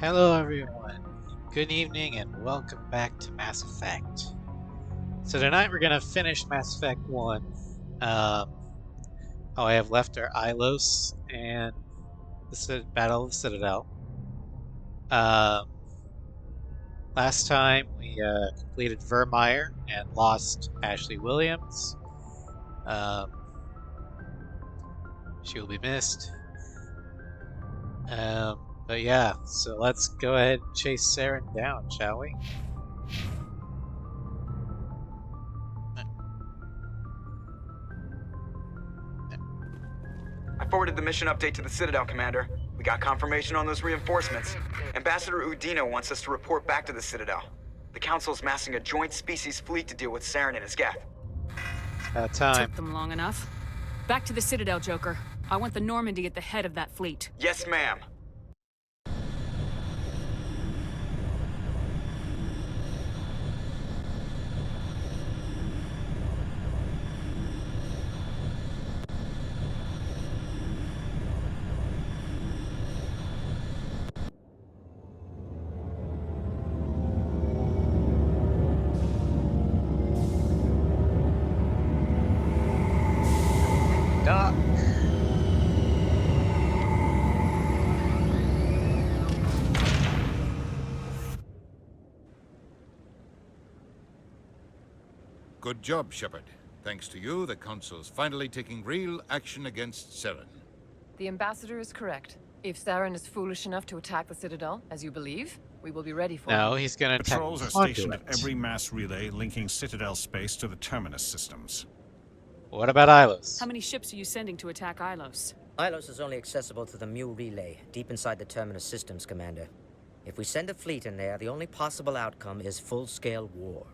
Hello everyone, good evening and welcome back to Mass Effect. So tonight we're going to finish Mass Effect 1. All I have left are Ilos and the Battle of the Citadel. Last time we completed Vermeer and lost Ashley Williams. She will be missed. But yeah, so let's go ahead and chase Saren down, shall we? I forwarded the mission update to the Citadel, Commander. We got confirmation on those reinforcements. Ambassador Udina wants us to report back to the Citadel. The Council's massing a joint species fleet to deal with Saren and his Geth. About time. Took them long enough. Back to the Citadel, Joker. I want the Normandy at the head of that fleet. Yes, ma'am. Doc. Good job, Shepard. Thanks to you, the Council's finally taking real action against Saren. The Ambassador is correct. If Saren is foolish enough to attack the Citadel, as you believe, we will be ready for No, him. he's gonna attack Patrols are stationed at every mass relay linking Citadel space to the Terminus systems. What about Ilos? How many ships are you sending to attack Ilos? Ilos is only accessible to the Mu relay, deep inside the Terminus systems, Commander. If we send a fleet in there, the only possible outcome is full-scale war.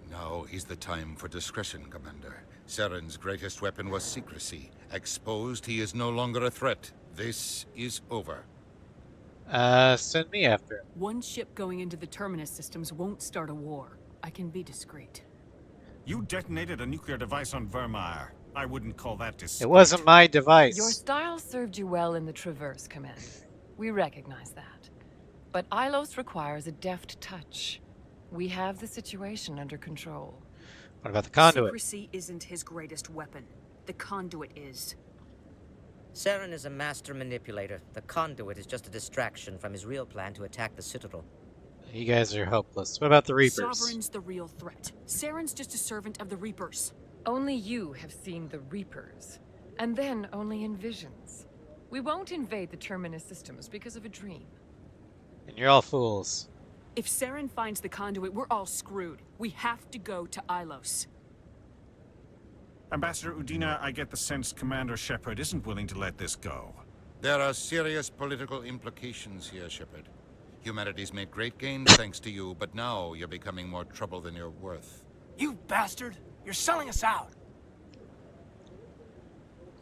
Now is the time for discretion, Commander. Saren's greatest weapon was secrecy. Exposed, he is no longer a threat. This is over. Send me after him. One ship going into the Terminus systems won't start a war. I can be discreet. You detonated a nuclear device on Vermeer. I wouldn't call that discreet. It wasn't my device. Your style served you well in the Traverse, Commander. We recognize that. But Ilos requires a deft touch. We have the situation under control. What about the conduit? Secrecy isn't his greatest weapon. The conduit is. Saren is a master manipulator. The conduit is just a distraction from his real plan to attack the Citadel. You guys are hopeless. What about the Reapers? Sovereign's the real threat. Saren's just a servant of the Reapers. Only you have seen the Reapers, and then only in visions. We won't invade the Terminus systems because of a dream. And you're all fools. If Saren finds the conduit, we're all screwed. We have to go to Ilos. Ambassador Udina, I get the sense Commander Shepard isn't willing to let this go. There are serious political implications here, Shepard. Humanity's made great gains thanks to you, but now you're becoming more trouble than you're worth. You bastard! You're selling us out!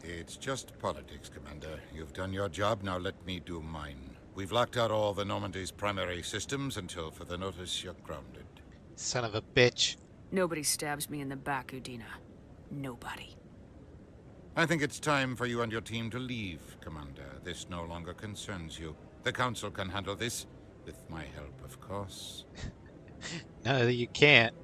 It's just politics, Commander. You've done your job, now let me do mine. We've locked out all the Normandy's primary systems until further notice you're grounded. Son of a bitch. Nobody stabs me in the back, Udina. Nobody. I think it's time for you and your team to leave, Commander. This no longer concerns you. The Council can handle this, with my help, of course. No, you can't.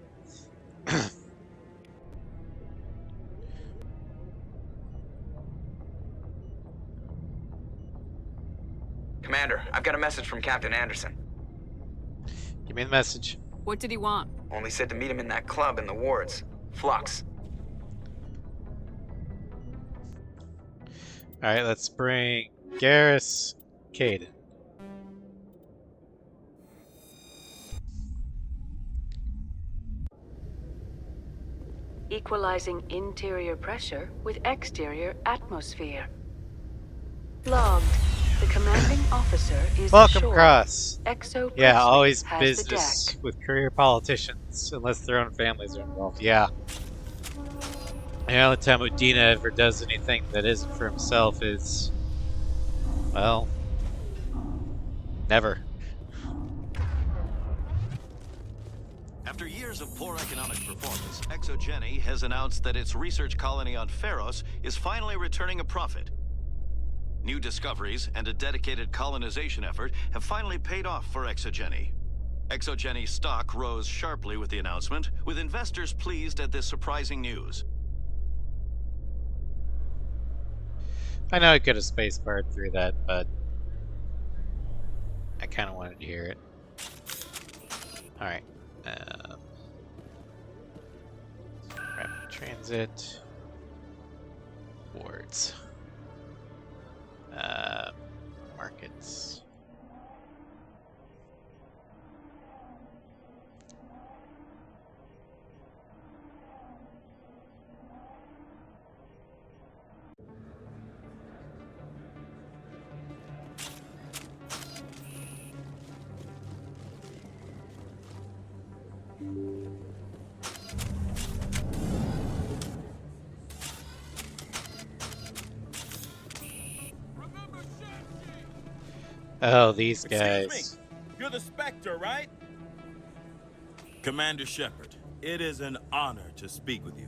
Commander, I've got a message from Captain Anderson. Give me the message. What did he want? Only said to meet him in that club in the wards. Flux. Alright, let's bring Garrus Caden. Equalizing interior pressure with exterior atmosphere. Logged. The commanding officer is Welcome ashore. across. Exo Yeah, Presley always has business the deck. with career politicians, unless their own families are involved. Yeah. The only time Udina ever does anything that isn't for himself is, well, never. After years of poor economic performance, Exogeny has announced that its research colony on Pharos is finally returning a profit. New discoveries and a dedicated colonization effort have finally paid off for Exogeny. Exogeny stock rose sharply with the announcement, with investors pleased at this surprising news. I know I could have spacebarred through that, but I kind of wanted to hear it. Alright. Rapid transit. Wards. Markets. Oh, these guys. Excuse me. You're the Spectre, right? Commander Shepard, it is an honor to speak with you.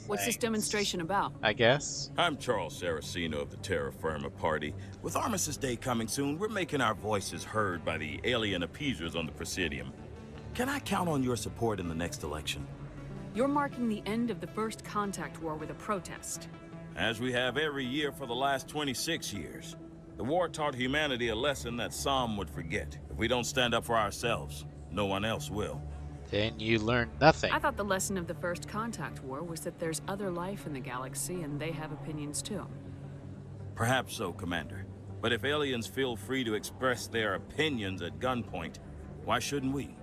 What's this demonstration about? I guess. I'm Charles Saraceno of the Terra Firma Party. With Armistice Day coming soon, we're making our voices heard by the alien appeasers on the Presidium. Can I count on your support in the next election? You're marking the end of the first contact war with a protest. As we have every year for the last 26 years. The war taught humanity a lesson that some would forget. If we don't stand up for ourselves, no one else will. Then you learn nothing. I thought the lesson of the first contact war was that there's other life in the galaxy and they have opinions too. Perhaps so, Commander. But if aliens feel free to express their opinions at gunpoint, why shouldn't we?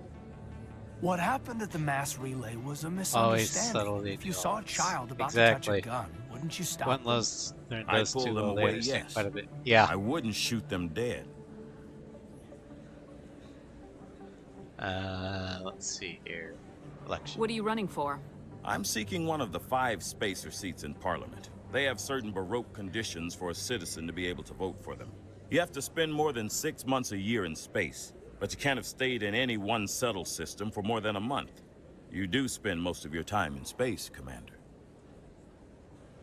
What happened at the mass relay was a Always misunderstanding. subtly If you saw a child about exactly. to touch a gun, wouldn't you stop One them? those, I those pull two them little away, layers yes. quite a bit. Yeah. I wouldn't shoot them dead. Let's see here. Election. What are you running for? I'm seeking one of the 5 spacer seats in Parliament. They have certain Baroque conditions for a citizen to be able to vote for them. You have to spend more than 6 months a year in space, but you can't have stayed in any one settle system for more than a month. You do spend most of your time in space, Commander.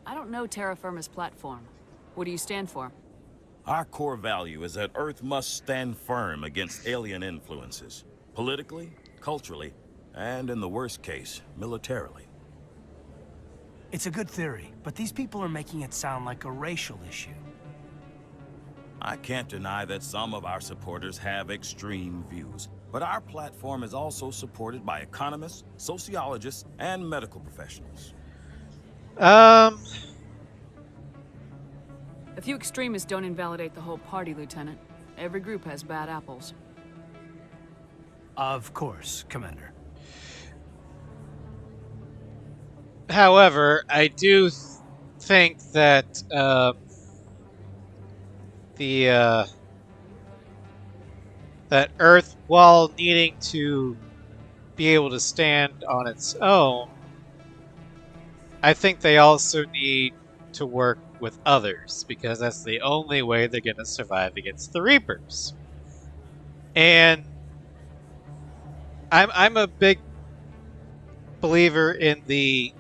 I don't know Terra Firma's platform. What do you stand for? Our core value is that Earth must stand firm against alien influences. Politically, culturally, and in the worst case, militarily. It's a good theory, but these people are making it sound like a racial issue. I can't deny that some of our supporters have extreme views, but our platform is also supported by economists, sociologists, and medical professionals. A few extremists don't invalidate the whole party, Lieutenant. Every group has bad apples. Of course, Commander. However, I do think that that Earth, while needing to be able to stand on its own, I think they also need to work with others, because that's the only way they're going to survive against the Reapers. And I'm a big believer in the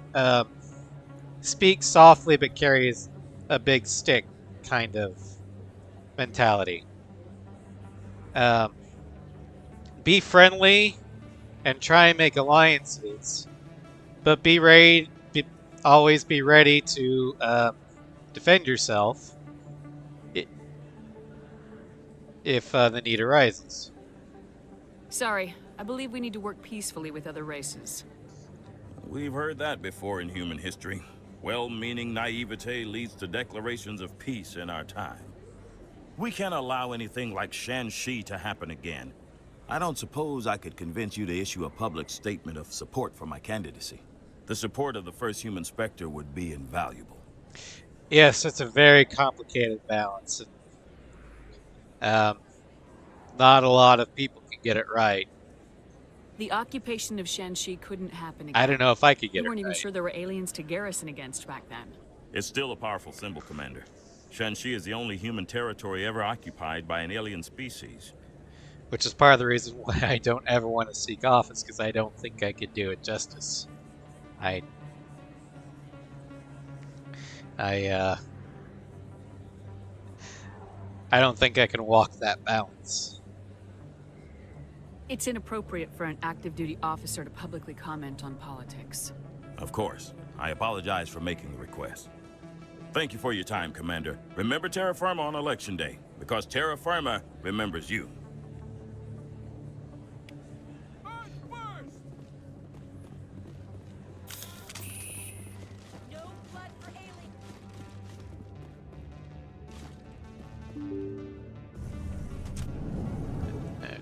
speak softly but carries a big stick kind of mentality. Be friendly and try and make alliances, but be ready. Always be ready to defend yourself if the need arises. Sorry, I believe we need to work peacefully with other races. We've heard that before in human history. Well-meaning naivete leads to declarations of peace in our time. We can't allow anything like Shanxi to happen again. I don't suppose I could convince you to issue a public statement of support for my candidacy. The support of the first human Spectre would be invaluable. Yes, it's a very complicated balance. Not a lot of people can get it right. The occupation of Shanxi couldn't happen again. I don't know if I could get it You weren't even right. sure there were aliens to garrison against back then. It's still a powerful symbol, Commander. Shanxi is the only human territory ever occupied by an alien species. Which is part of the reason why I don't ever want to seek office, because I don't think I could do it justice. I don't think I can walk that balance. It's inappropriate for an active duty officer to publicly comment on politics. Of course. I apologize for making the request. Thank you for your time, Commander. Remember Terra Firma on Election Day, because Terra Firma remembers you.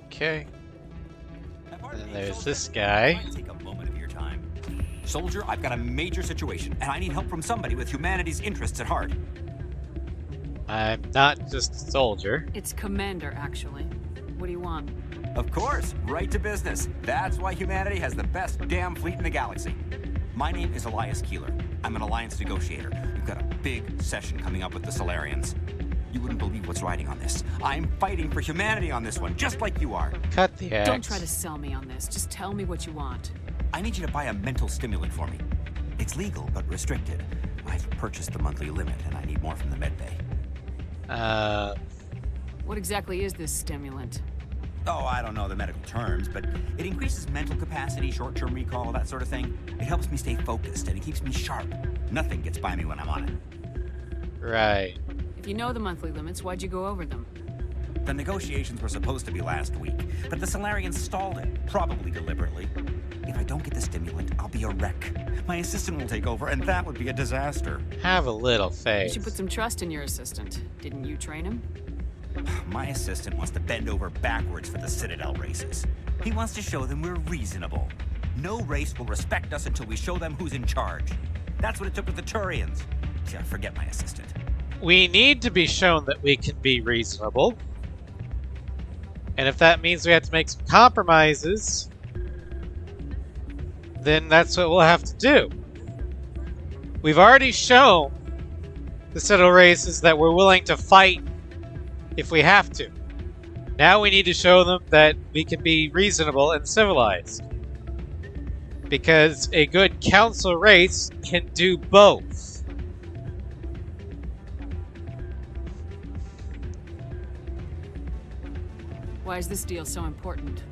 Okay. And there's this guy. Take a moment of your time. Soldier, I've got a major situation, and I need help from somebody with humanity's interests at heart. I'm not just a soldier. It's Commander, actually. What do you want? Of course, right to business. That's why humanity has the best damn fleet in the galaxy. My name is Elias Keeler. I'm an alliance negotiator. We've got a big session coming up with the Solarians. You wouldn't believe what's riding on this. I'm fighting for humanity on this one, just like you are. Cut the axe. Don't try to sell me on this. Just tell me what you want. I need you to buy a mental stimulant for me. It's legal, but restricted. I've purchased the monthly limit, and I need more from the medbay. What exactly is this stimulant? Oh, I don't know the medical terms, but it increases mental capacity, short-term recall, that sort of thing. It helps me stay focused, and it keeps me sharp. Nothing gets by me when I'm on it. Right. If you know the monthly limits, why'd you go over them? The negotiations were supposed to be last week, but the Solarians stalled it, probably deliberately. If I don't get the stimulant, I'll be a wreck. My assistant will take over, and that would be a disaster. Have a little You faith. should put some trust in your assistant. Didn't you train him? My assistant wants to bend over backwards for the Citadel races. He wants to show them we're reasonable. No race will respect us until we show them who's in charge. That's what it took with the Turians. See, I forget my assistant. We need to be shown that we can be reasonable. And if that means we have to make some compromises, then that's what we'll have to do. We've already shown the Citadel races that we're willing to fight if we have to. Now we need to show them that we can be reasonable and civilized. Because a good council race can do both. Why is this deal so important?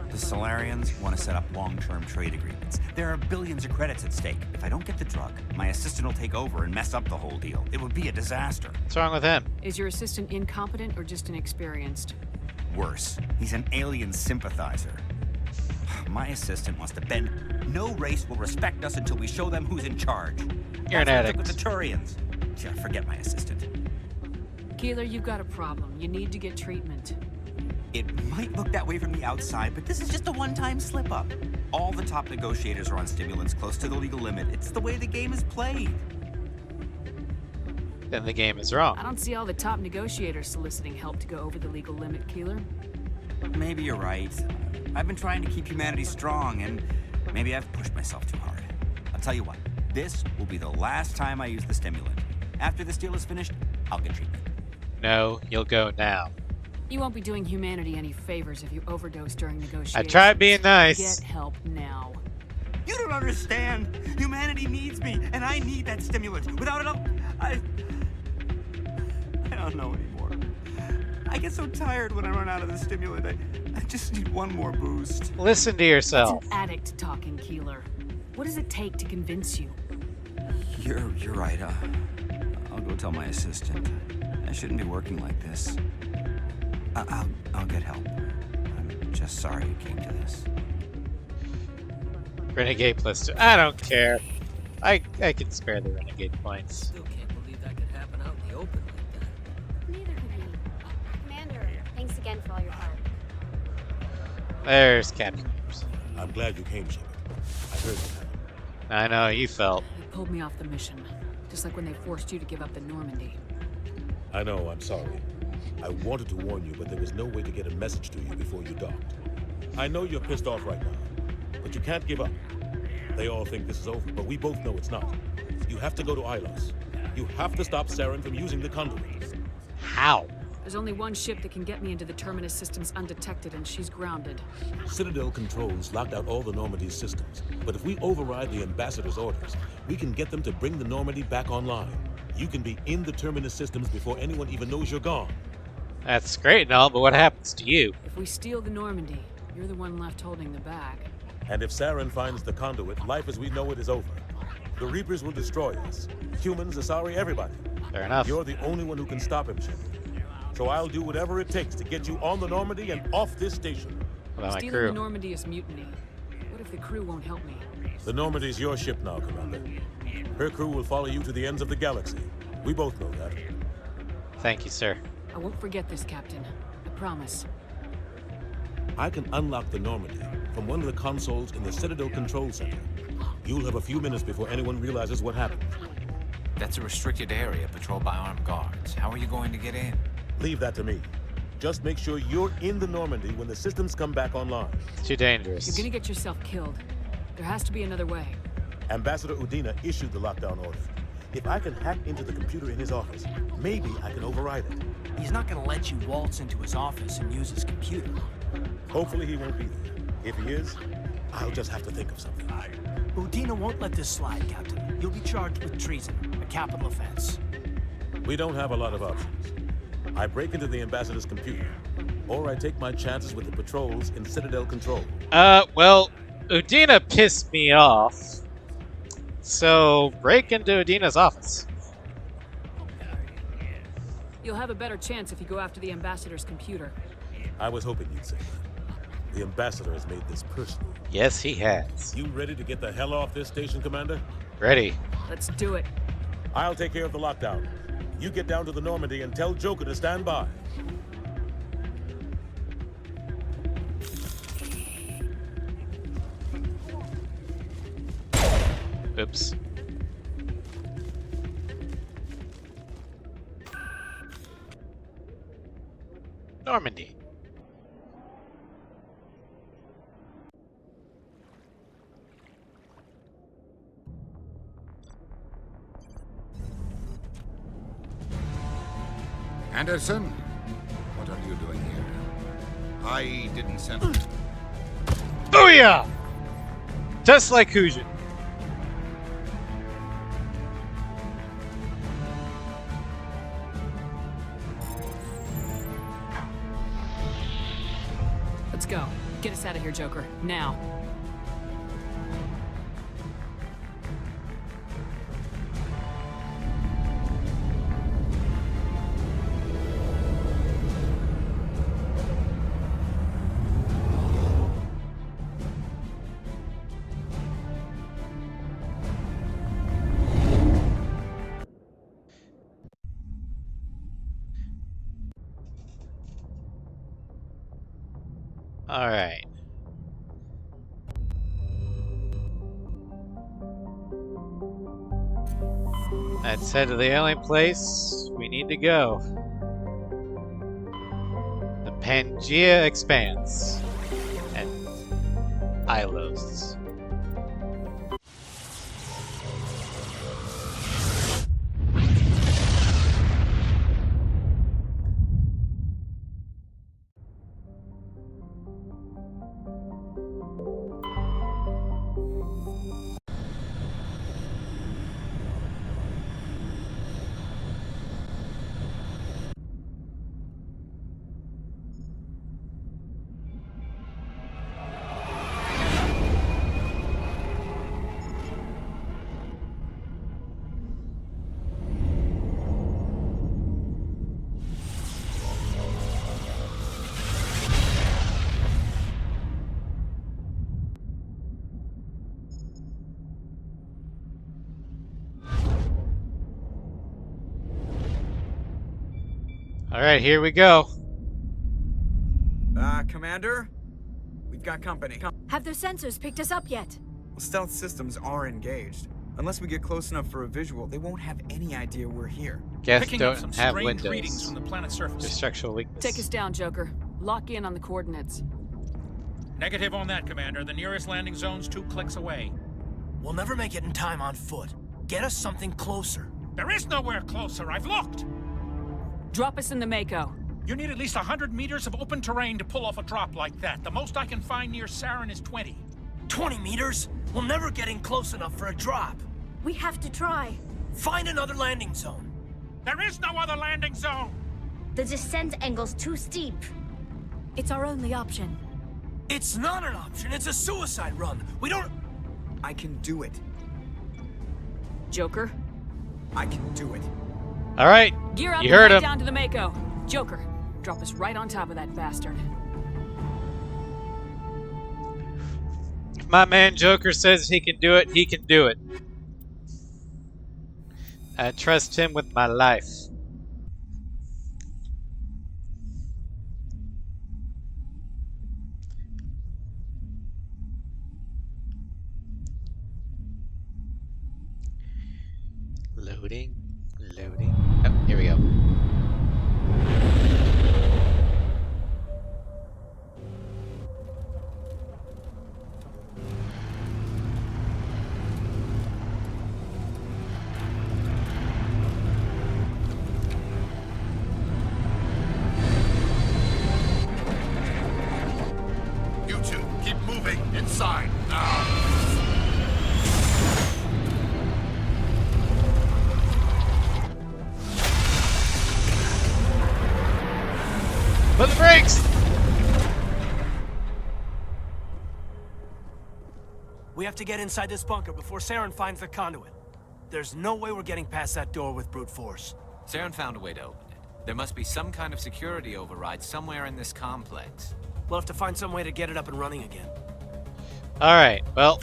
The Solarians want to set up long-term trade agreements. There are billions of credits at stake. If I don't get the drug, my assistant will take over and mess up the whole deal. It would be a disaster. What's wrong with him? Is your assistant incompetent or just inexperienced? Worse, he's an alien sympathizer. My assistant wants to bend. No race will respect us until we show them who's in charge. You're an That's what it took addict. with the Turians. See, I forget my assistant. Keeler, you've got a problem. You need to get treatment. It might look that way from the outside, but this is just a one-time slip-up. All the top negotiators are on stimulants close to the legal limit. It's the way the game is played. Then the game is wrong. I don't see all the top negotiators soliciting help to go over the legal limit, Keeler. Maybe you're right. I've been trying to keep humanity strong, and maybe I've pushed myself too hard. I'll tell you what, this will be the last time I use the stimulant. After this deal is finished, I'll get treatment. No, you'll go now. You won't be doing humanity any favors if you overdose during negotiations. I tried being nice. Get help now. You don't understand. Humanity needs me, and I need that stimulant. Without it, I don't know anymore. I get so tired when I run out of the stimulant. I just need one more boost. Listen to yourself. It's an addict talking, Keeler. What does it take to convince you? You're right. I'll go tell my assistant. I shouldn't be working like this. I'll get help. I'm just sorry it came to this. Renegade plus 2. I don't care. I can spare the Renegade points. Still can't believe that could happen out in the open like that. Neither could we. Commander, thanks again for all your help. There's Captain. I'm glad you came, Shepard. I heard that. I know you felt. They pulled me off the mission. Just like when they forced you to give up the Normandy. I know, I'm sorry. I wanted to warn you, but there was no way to get a message to you before you docked. I know you're pissed off right now, but you can't give up. They all think this is over, but we both know it's not. You have to go to Ilos. You have to stop Saren from using the conduit. How? There's only one ship that can get me into the Terminus systems undetected, and she's grounded. Citadel controls locked out all the Normandy's systems, but if we override the Ambassador's orders, we can get them to bring the Normandy back online. You can be in the Terminus systems before anyone even knows you're gone. That's great and all, but what happens to you? If we steal the Normandy, you're the one left holding the bag. And if Saren finds the conduit, life as we know it is over. The Reapers will destroy us. Humans, Asari, everybody. Fair enough. You're the only one who can stop him, Shepard. So I'll do whatever it takes to get you on the Normandy and off this station. What about my Stealing crew? the Normandy is mutiny. What if the crew won't help me? The Normandy's your ship now, Commander. Her crew will follow you to the ends of the galaxy. We both know that. Thank you, sir. I won't forget this, Captain. I promise. I can unlock the Normandy from one of the consoles in the Citadel Control Center. You'll have a few minutes before anyone realizes what happened. That's a restricted area patrolled by armed guards. How are you going to get in? Leave that to me. Just make sure you're in the Normandy when the systems come back online. It's too dangerous. You're gonna get yourself killed. There has to be another way. Ambassador Udina issued the lockdown order. If I can hack into the computer in his office, maybe I can override it. He's not gonna let you waltz into his office and use his computer. Hopefully he won't be there. If he is, I'll just have to think of something. Udina won't let this slide, Captain. You'll be charged with treason, a capital offense. We don't have a lot of options. I break into the Ambassador's computer, or I take my chances with the patrols in Citadel Control. Well, Udina pissed me off. So, break into Udina's office. You'll have a better chance if you go after the Ambassador's computer. I was hoping you'd say that. The Ambassador has made this personal. Yes, he has. You ready to get the hell off this station, Commander? Ready. Let's do it. I'll take care of the lockdown. You get down to the Normandy and tell Joker to stand by. Oops. Normandy. Anderson, what are you doing here? I didn't send... Booyah! Just like Hujin. Let's go. Get us out of here, Joker. Now. All right. Let's head to the only place we need to go. The Pangea Expanse. And Ilos. Alright, here we go. Commander? We've got company. Have their sensors picked us up yet? Well, stealth systems are engaged. Unless we get close enough for a visual, they won't have any idea we're here. Guess Picking up some don't have strange windows. readings from the planet's surface. There's structural weakness. Take us down, Joker. Lock in on the coordinates. Negative on that, Commander. The nearest landing zone's 2 clicks away. We'll never make it in time on foot. Get us something closer. There is nowhere closer. I've looked. Drop us in the Mako. You need at least 100 meters of open terrain to pull off a drop like that. The most I can find near Saren is 20. 20 meters? We'll never get in close enough for a drop. We have to try. Find another landing zone. There is no other landing zone! The descent angle's too steep. It's our only option. It's not an option. It's a suicide run. We don't... I can do it. Joker? I can do it. All right. Gear up You and heard head him. down to the Mako. Joker, drop us right on top of that bastard. If my man Joker says he can do it, he can do it. I trust him with my life. Loading, loading. Oh, here we go. You two, keep moving inside now. Put the brakes! We have to get inside this bunker before Saren finds the conduit. There's no way we're getting past that door with brute force. Saren found a way to open it. There must be some kind of security override somewhere in this complex. We'll have to find some way to get it up and running again. Alright, well.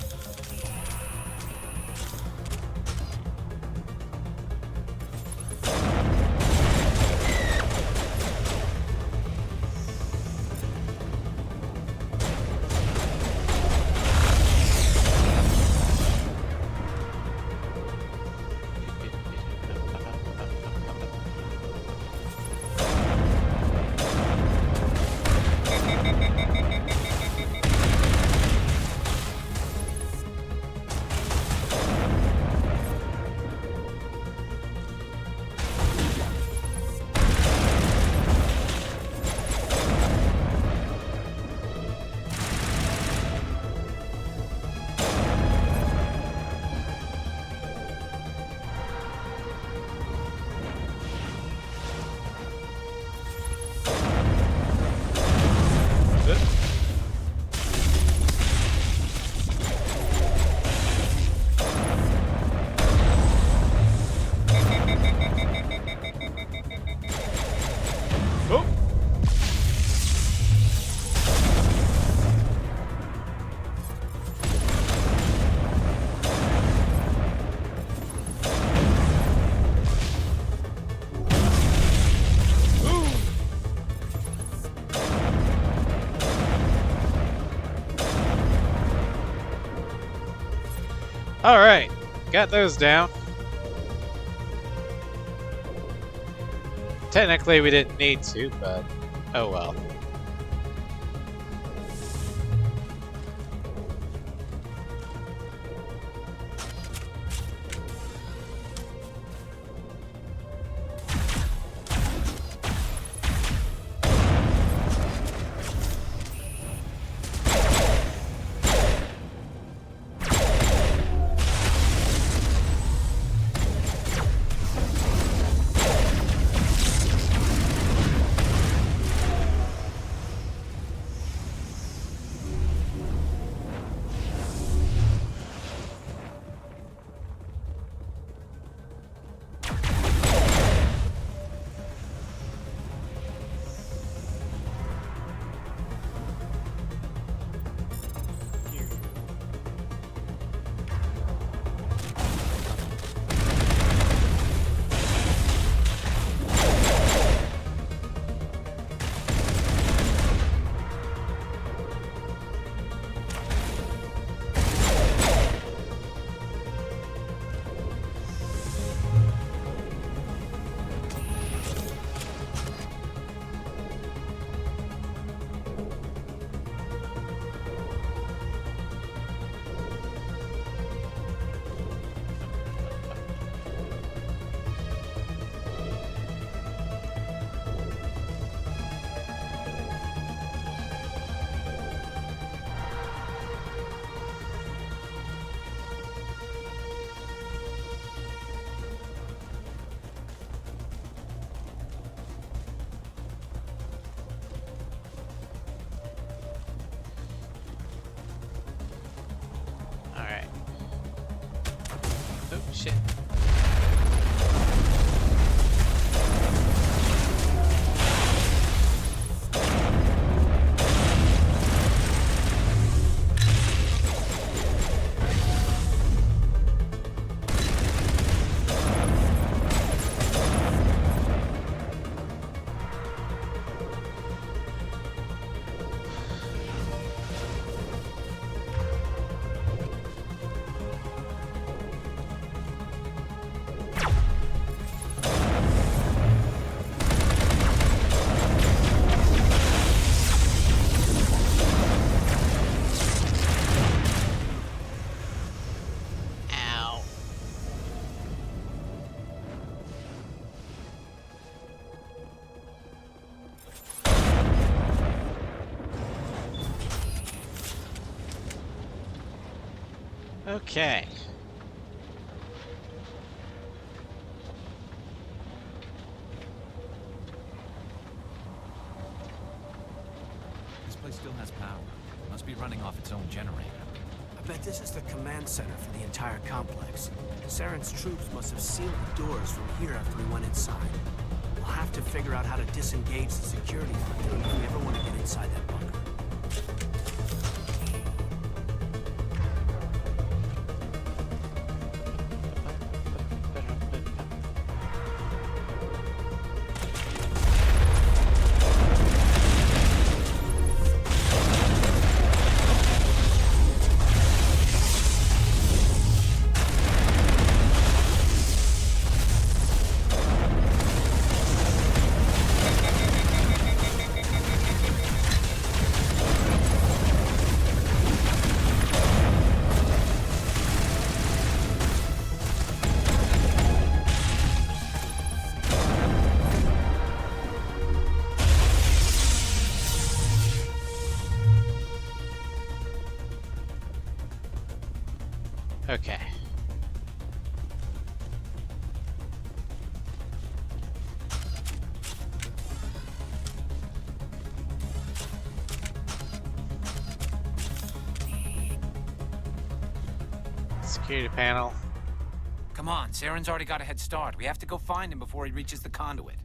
Alright, got those down. Technically we didn't need to, but oh well. shit. Okay. This place still has power. Must be running off its own generator. I bet this is the command center for the entire complex. Saren's troops must have sealed the doors from here after we went inside. We'll have to figure out how to disengage the security bunker if we ever want to get inside that bunker. Okay. Security panel. Come on, Saren's already got a head start. We have to go find him before he reaches the conduit.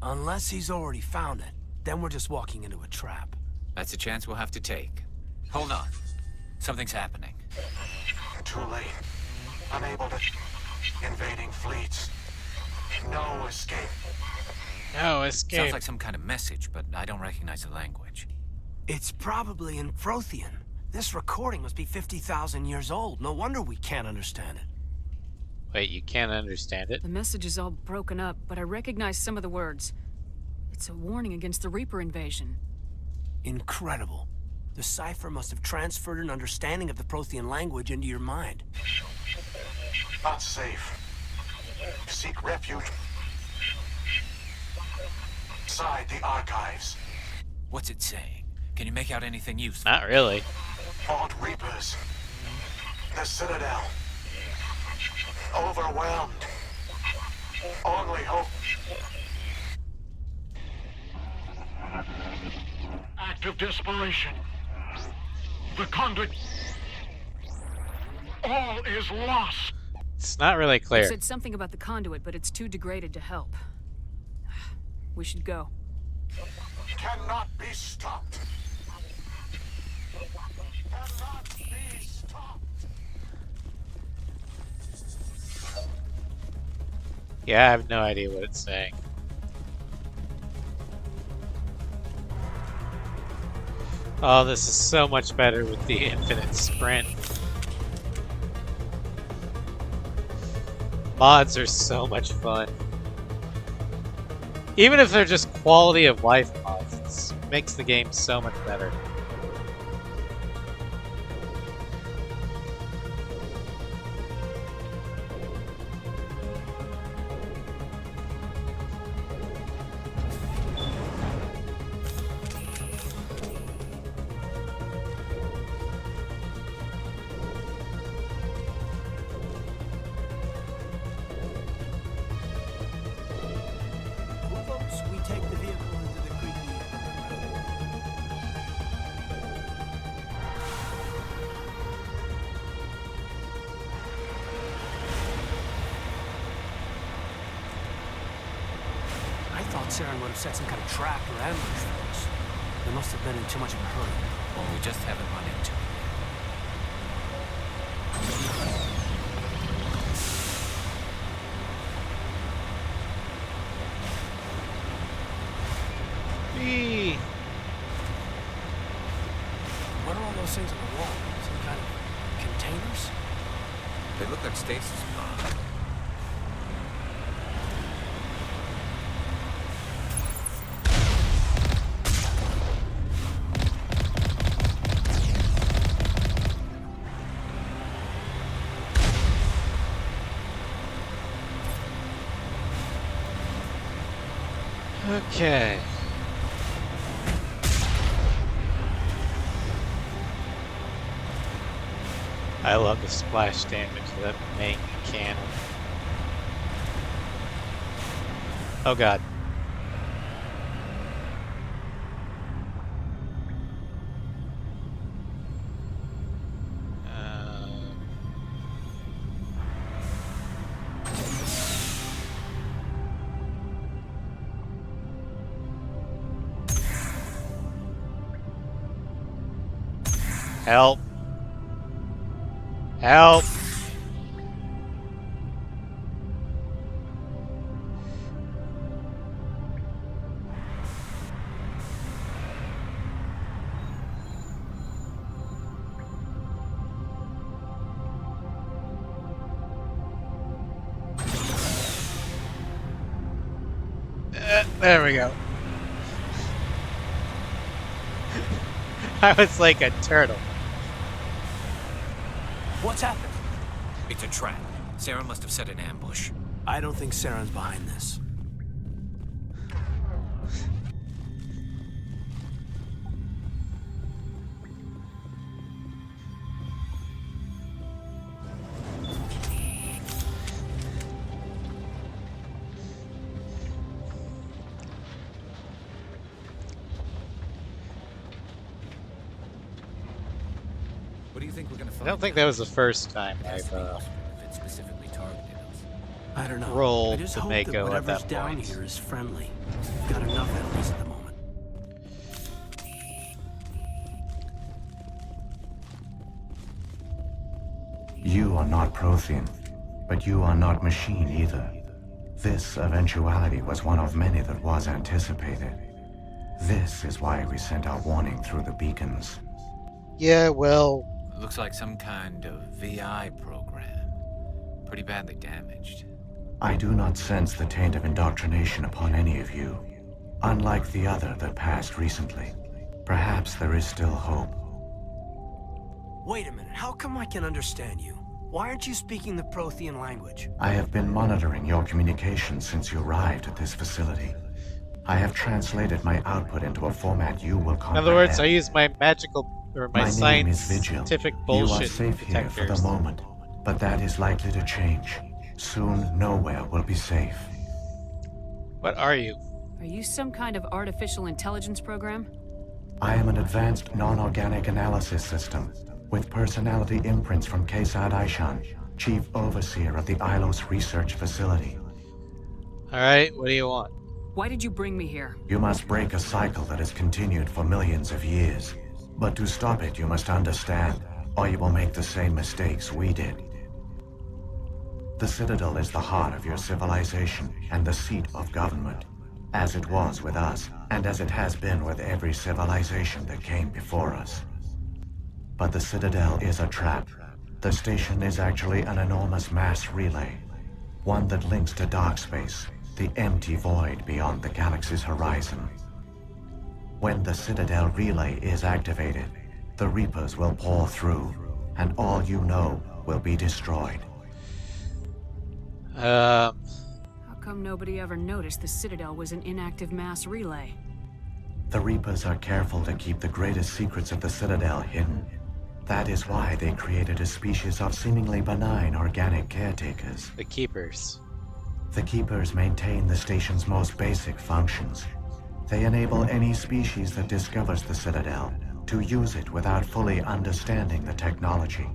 Unless he's already found it, then we're just walking into a trap. That's a chance we'll have to take. Hold on. Something's happening. Too late. Unable to... Invading fleets. No escape. No escape. Sounds like some kind of message, but I don't recognize the language. It's probably in Prothean. This recording must be 50,000 years old. No wonder we can't understand it. Wait, you can't understand it? The message is all broken up, but I recognize some of the words. It's a warning against the Reaper invasion. Incredible. The cipher must have transferred an understanding of the Prothean language into your mind. Not safe. Seek refuge inside the archives. What's it saying? Can you make out anything useful? Not really. Fought Reapers. The Citadel. Overwhelmed. Only hope. Act of desperation. The conduit. All is lost. It's not really clear. You said something about the conduit, but it's too degraded to help. We should go. Cannot be stopped. Cannot be stopped. Yeah, I have no idea what it's saying. Oh, this is so much better with the infinite sprint. Mods are so much fun. Even if they're just quality of life mods, it makes the game so much better. Saren would have set some kind of trap or ambush for us. They must have been in too much of a hurry. Or we just haven't run into it. What are all those things on the wall? Some kind of containers? They look like stasis bombs. Okay. I love the splash damage that main cannon. Oh god. Help. Help. There we go. I was like a turtle. What's happened? It's a trap. Sarah must have set an ambush. I don't think Saren's behind this. What do you think we're gonna I find? don't think that was the first time I've If it specifically targeted us. I don't know. rolled I just the hope that Mako at whatever's that down point. here is friendly. We've got enough enemies at the moment. You are not Prothean, but you are not machine either. This eventuality was one of many that was anticipated. This is why we sent our warning through the beacons. Yeah, well... Looks like some kind of VI program. Pretty badly damaged. I do not sense the taint of indoctrination upon any of you. Unlike the other that passed recently. Perhaps there is still hope. Wait a minute, how come I can understand you? Why aren't you speaking the Prothean language? I have been monitoring your communications since you arrived at this facility. I have translated my output into a format you will comprehend. In other words, I use my magical or my name is Vigil. scientific You are bullshit safe here for the detectors. moment, but that is likely to change. Soon, nowhere will be safe. What are you? Are you some kind of artificial intelligence program? I am an advanced non-organic analysis system with personality imprints from Kesad Aishan, Chief Overseer of the Ilos Research Facility. Alright, what do you want? Why did you bring me here? You must break a cycle that has continued for millions of years. But to stop it, you must understand, or you will make the same mistakes we did. The Citadel is the heart of your civilization and the seat of government, as it was with us, and as it has been with every civilization that came before us. But the Citadel is a trap. The station is actually an enormous mass relay, one that links to dark space, the empty void beyond the galaxy's horizon. When the Citadel relay is activated, the Reapers will pour through, and all you know will be destroyed. How come nobody ever noticed the Citadel was an inactive mass relay? The Reapers are careful to keep the greatest secrets of the Citadel hidden. That is why they created a species of seemingly benign organic caretakers. The Keepers. The Keepers maintain the station's most basic functions. They enable any species that discovers the Citadel to use it without fully understanding the technology.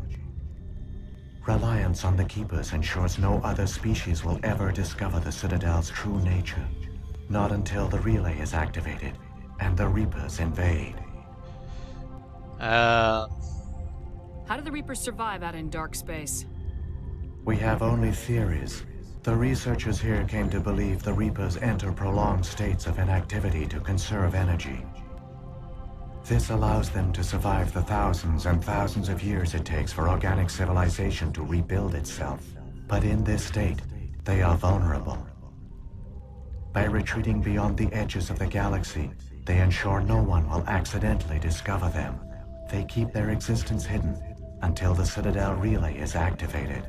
Reliance on the Keepers ensures no other species will ever discover the Citadel's true nature. Not until the relay is activated and the Reapers invade. How do the Reapers survive out in dark space? We have only theories. The researchers here came to believe the Reapers enter prolonged states of inactivity to conserve energy. This allows them to survive the thousands and thousands of years it takes for organic civilization to rebuild itself. But in this state, they are vulnerable. By retreating beyond the edges of the galaxy, they ensure no one will accidentally discover them. They keep their existence hidden until the Citadel relay is activated.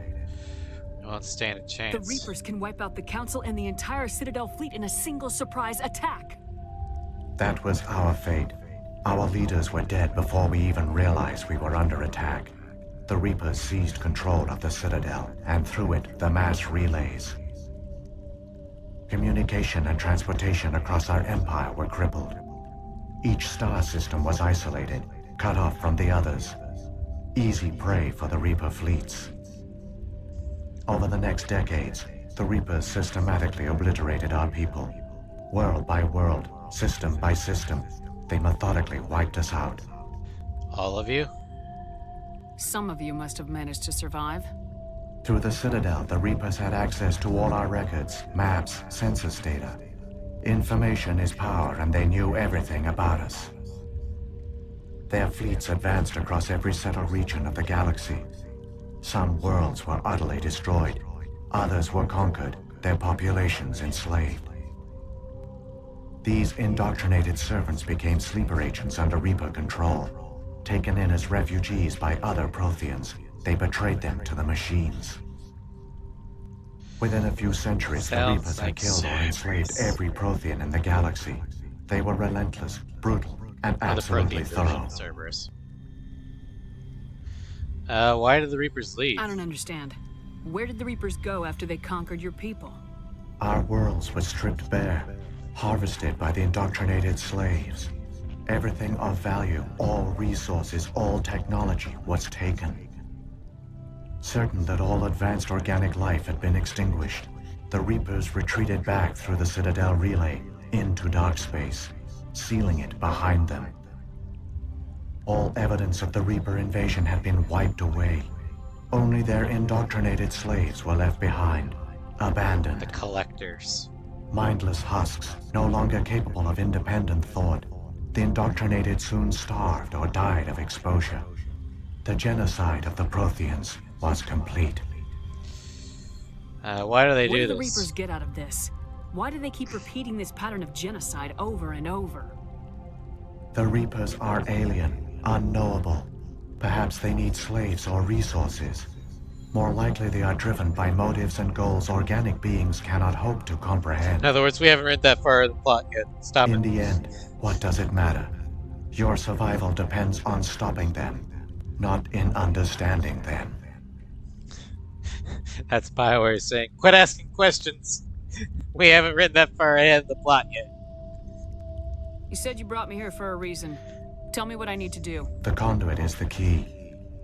You won't stand a chance. The Reapers can wipe out the Council and the entire Citadel fleet in a single surprise attack. That was our fate. Our leaders were dead before we even realized we were under attack. The Reapers seized control of the Citadel, and through it, the mass relays. Communication and transportation across our empire were crippled. Each star system was isolated, cut off from the others. Easy prey for the Reaper fleets. Over the next decades, the Reapers systematically obliterated our people. World by world, system by system, they methodically wiped us out. All of you? Some of you must have managed to survive. Through the Citadel, the Reapers had access to all our records, maps, census data. Information is power, and they knew everything about us. Their fleets advanced across every settled region of the galaxy. Some worlds were utterly destroyed. Others were conquered, their populations enslaved. These indoctrinated servants became sleeper agents under Reaper control. Taken in as refugees by other Protheans, they betrayed them to the machines. Within a few centuries, the Reapers had killed or enslaved every Prothean in the galaxy. They were relentless, brutal, and absolutely thorough. Why did the Reapers leave? I don't understand. Where did the Reapers go after they conquered your people? Our worlds were stripped bare, harvested by the indoctrinated slaves. Everything of value, all resources, all technology was taken. Certain that all advanced organic life had been extinguished, the Reapers retreated back through the Citadel relay into dark space, sealing it behind them. All evidence of the Reaper invasion had been wiped away. Only their indoctrinated slaves were left behind, abandoned. The collectors. Mindless husks, no longer capable of independent thought. The indoctrinated soon starved or died of exposure. The genocide of the Protheans was complete. Why do they What do do the this? Reapers get out of this? Why do they keep repeating this pattern of genocide over and over? The Reapers are alien, unknowable. Perhaps they need slaves or resources. More likely they are driven by motives and goals organic beings cannot hope to comprehend. In other words, we haven't read that far in the plot yet. Stop it. In the end, what does it matter? Your survival depends on stopping them, not in understanding them. That's BioWare saying, quit asking questions. We haven't read that far ahead of the plot yet. You said you brought me here for a reason. Tell me what I need to do. The conduit is the key.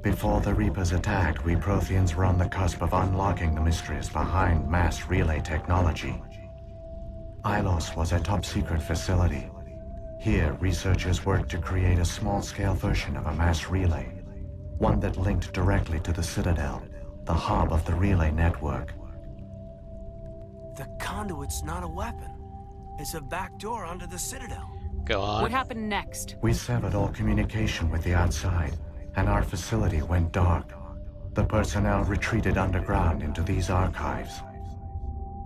Before the Reapers attacked, we Protheans were on the cusp of unlocking the mysteries behind mass relay technology. Ilos was a top-secret facility. Here, researchers worked to create a small-scale version of a mass relay, one that linked directly to the Citadel, the hub of the relay network. The conduit's not a weapon. It's a backdoor onto the Citadel. Go on. What happened next? We severed all communication with the outside, and our facility went dark. The personnel retreated underground into these archives.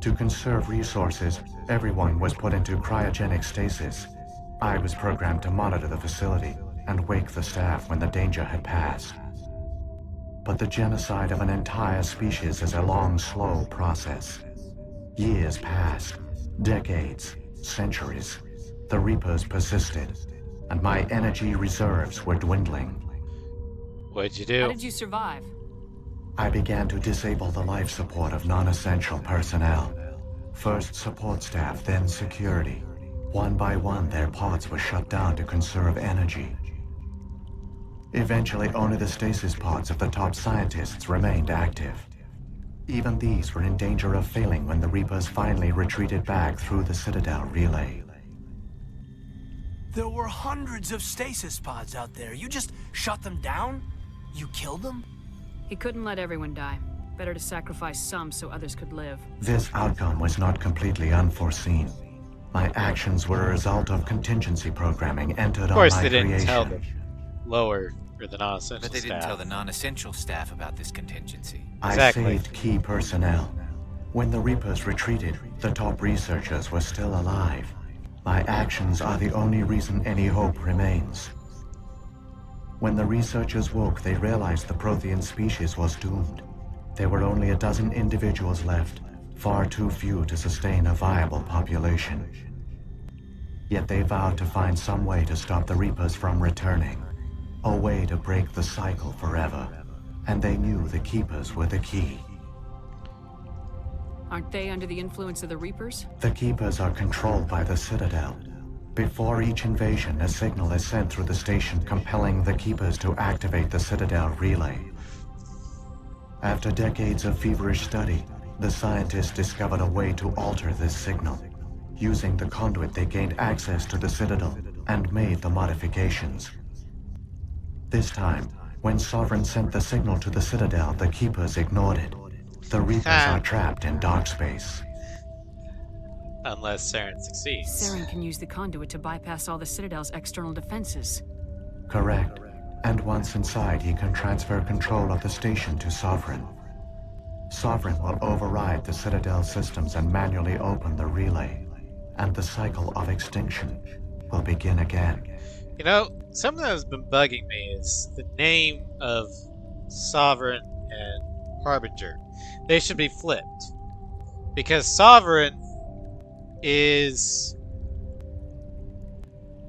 To conserve resources, everyone was put into cryogenic stasis. I was programmed to monitor the facility and wake the staff when the danger had passed. But the genocide of an entire species is a long, slow process. Years passed, decades, centuries. The Reapers persisted, and my energy reserves were dwindling. What'd you do? How did you survive? I began to disable the life support of non-essential personnel. First support staff, then security. One by one, their pods were shut down to conserve energy. Eventually, only the stasis pods of the top scientists remained active. Even these were in danger of failing when the Reapers finally retreated back through the Citadel relay. There were hundreds of stasis pods out there. You just shut them down? You killed them? He couldn't let everyone die. Better to sacrifice some so others could live. This outcome was not completely unforeseen. My actions were a result of contingency programming entered on my creation. Of course, they didn't tell the lower or the non-essential staff. But they didn't tell the non-essential staff about this contingency. Exactly. I saved key personnel. When the Reapers retreated, the top researchers were still alive. My actions are the only reason any hope remains. When the researchers woke, they realized the Prothean species was doomed. There were only a dozen individuals left, far too few to sustain a viable population. Yet they vowed to find some way to stop the Reapers from returning, a way to break the cycle forever. And they knew the Keepers were the key. Aren't they under the influence of the Reapers? The Keepers are controlled by the Citadel. Before each invasion, a signal is sent through the station compelling the Keepers to activate the Citadel relay. After decades of feverish study, the scientists discovered a way to alter this signal. Using the conduit, they gained access to the Citadel and made the modifications. This time, when Sovereign sent the signal to the Citadel, the Keepers ignored it. The Reapers are trapped in dark space. Unless Saren succeeds. Saren can use the conduit to bypass all the Citadel's external defenses. Correct. And once inside, he can transfer control of the station to Sovereign. Sovereign will override the Citadel systems and manually open the relay. And the cycle of extinction will begin again. You know, something that's been bugging me is the name of Sovereign and Harbinger. They should be flipped. Because Sovereign is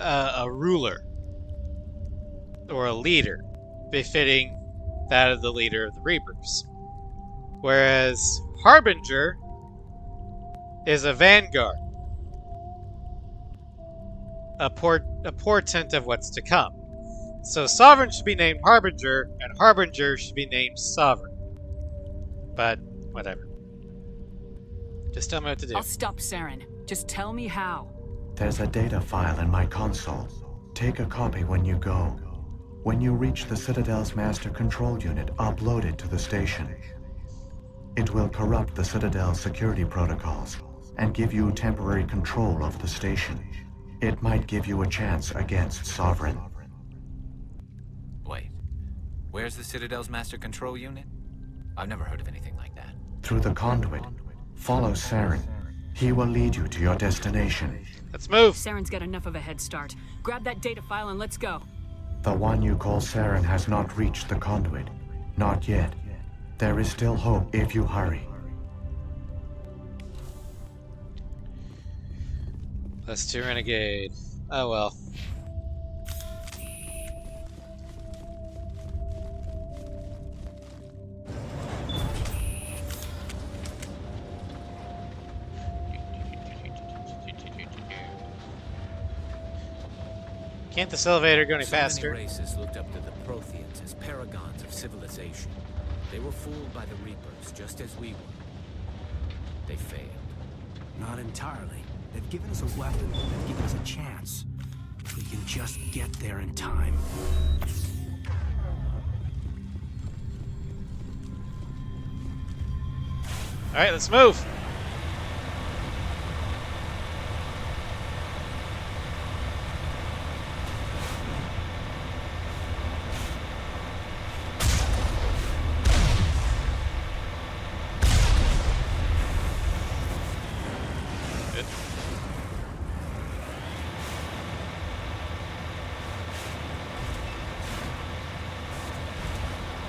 a ruler or a leader befitting that of the leader of the Reapers, whereas Harbinger is a vanguard, a portent of what's to come. So Sovereign should be named Harbinger and Harbinger should be named Sovereign, but whatever. Just tell me what to do. I'll stop Saren. Just tell me how. There's a data file in my console. Take a copy when you go. When you reach the Citadel's master control unit, upload it to the station. It will corrupt the Citadel's security protocols and give you temporary control of the station. It might give you a chance against Sovereign. Wait, where's the Citadel's master control unit? I've never heard of anything like that. Through the conduit. Follow Saren. He will lead you to your destination. Let's move. Saren's got enough of a head start. Grab that data file and let's go. The one you call Saren has not reached the conduit. Not yet. There is still hope if you hurry. Plus 2 renegade. Oh well. Can't this elevator go any faster? Many races looked up to the Protheans as paragons of civilization. They were fooled by the Reapers, just as we were. They failed. Not entirely. They've given us a weapon. They've given us a chance. We can just get there in time. Alright, let's move!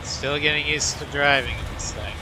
Still getting used to driving in this thing.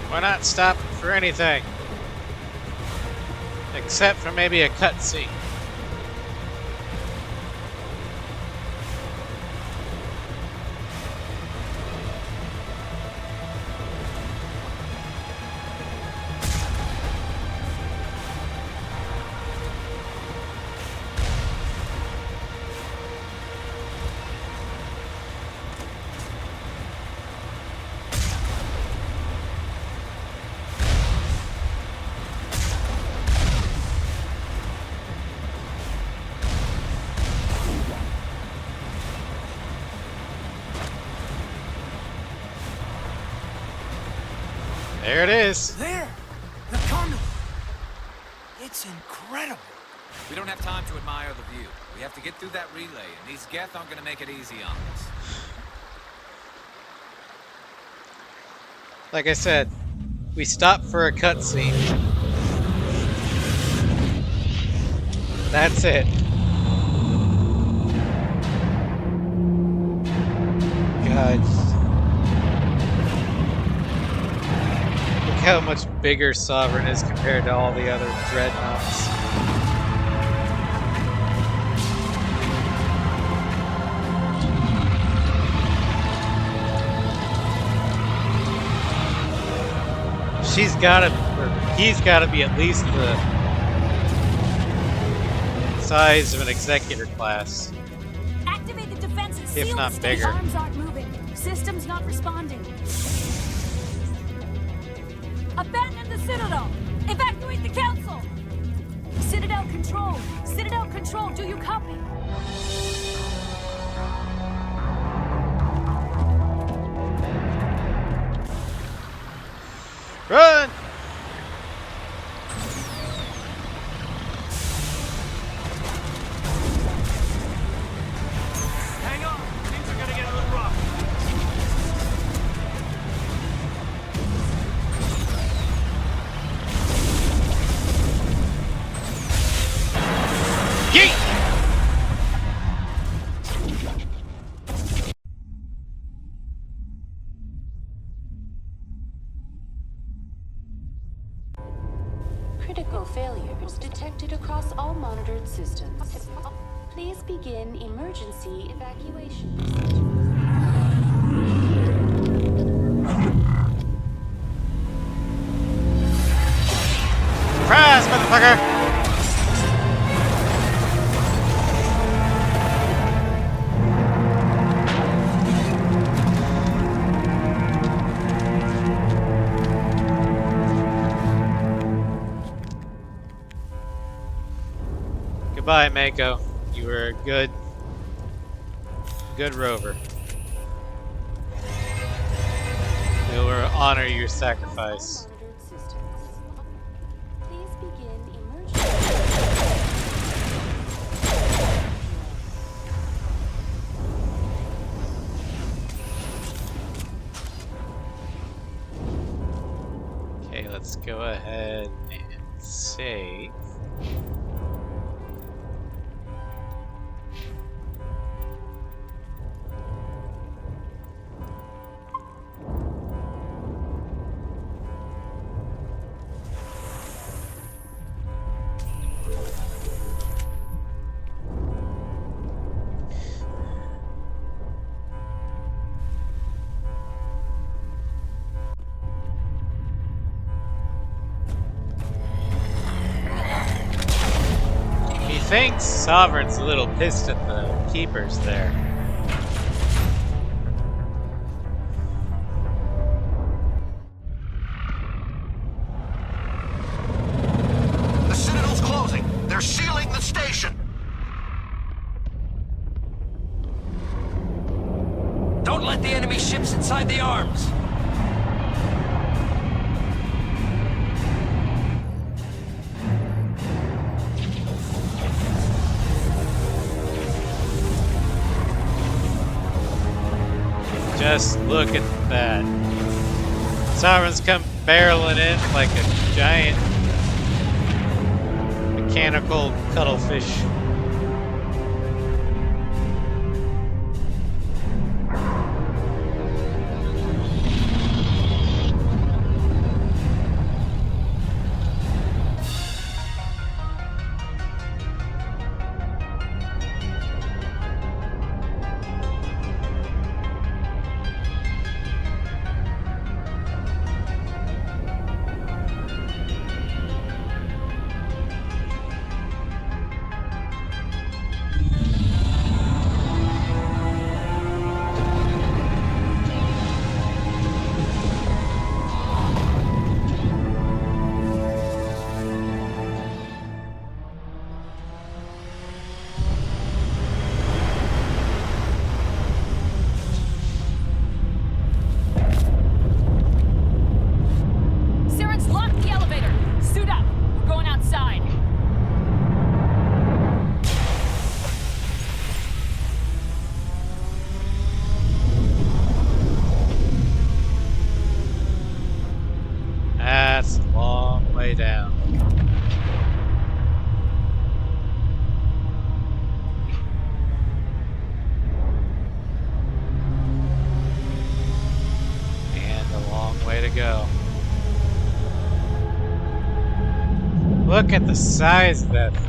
Why not stop for for anything. Except for maybe a cutscene. There it is. There! The conduit! It's incredible! We don't have time to admire the view. We have to get through that relay, and these Geth aren't gonna make it easy on us. Like I said, we stopped for a cutscene. That's it. God. Look how much bigger Sovereign is compared to all the other dreadnoughts. She's gotta, or he's gotta be at least the size of an executor class. Activate the defenses. If Seal not the stage. bigger. Arms aren't moving. Systems not responding. Abandon the Citadel. Evacuate the Council. Citadel Control. Citadel Control. Do you copy? Run! Hang on! Things are gonna get a little rough. Yeet! Critical failures detected across all monitored systems. Please begin emergency evacuation. Surprise, motherfucker! Goodbye, Mako. You were a good rover. We will honor your sacrifice. Please begin emergency. Okay, let's go ahead and save. Thinks Sovereign's a little pissed at the Keepers there. The Citadel's closing. They're sealing the station. Don't let the enemy ships inside the arms! Just look at that. Sovereign's come barreling in like a giant mechanical cuttlefish. Look at the size of that thing.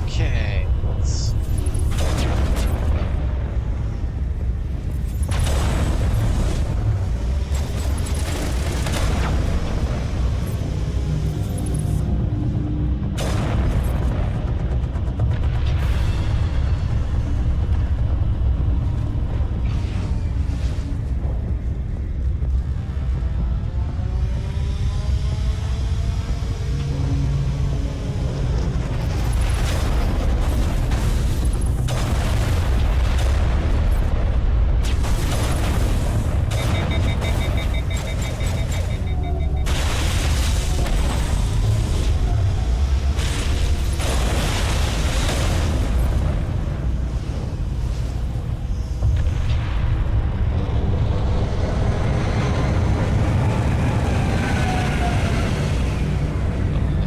Okay.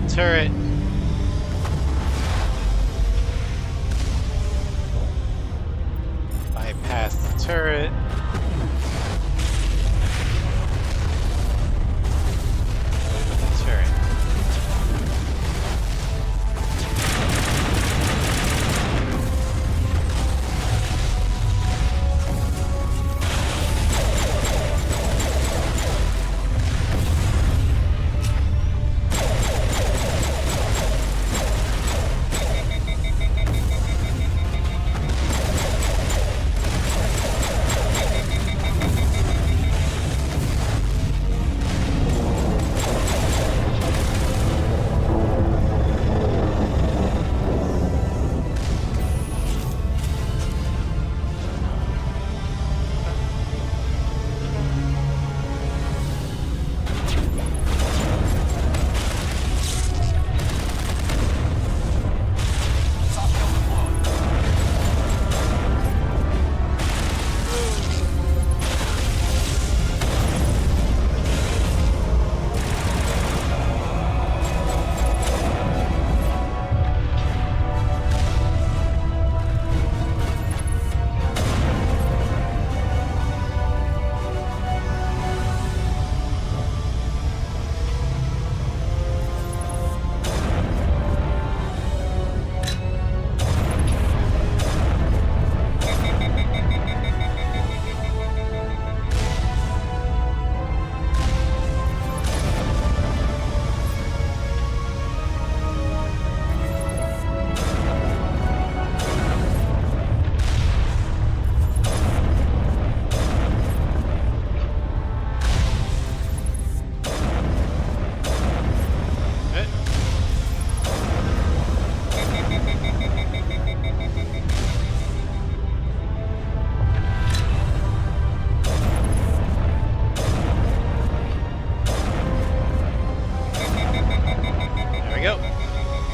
Turret. Bypass the turret. Over the turret.